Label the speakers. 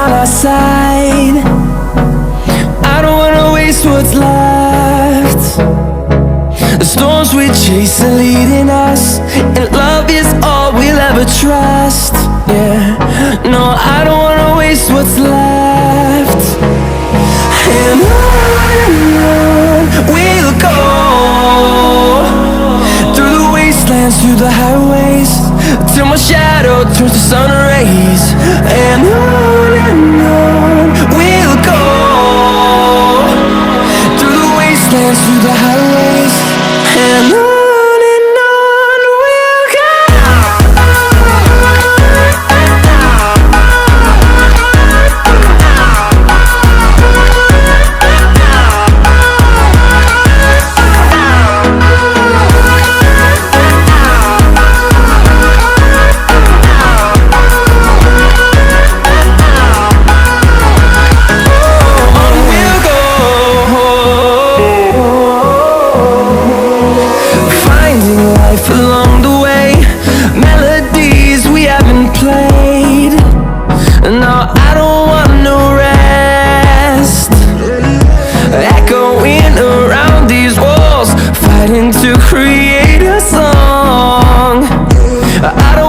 Speaker 1: on our side. I don't wanna waste what's left. The storms we chase are leading us, and love is all we'll ever trust. Yeah, no, I don't wanna waste what's left. And on we'll go, through the wastelands, through the highways, till my shadow turns to sun rays. And on we'll go, through the wastelands, through the highways, and on we'll go. Along the way, melodies we haven't played. No, I don't want no rest. Echoing around these walls, fighting to create a song. I don't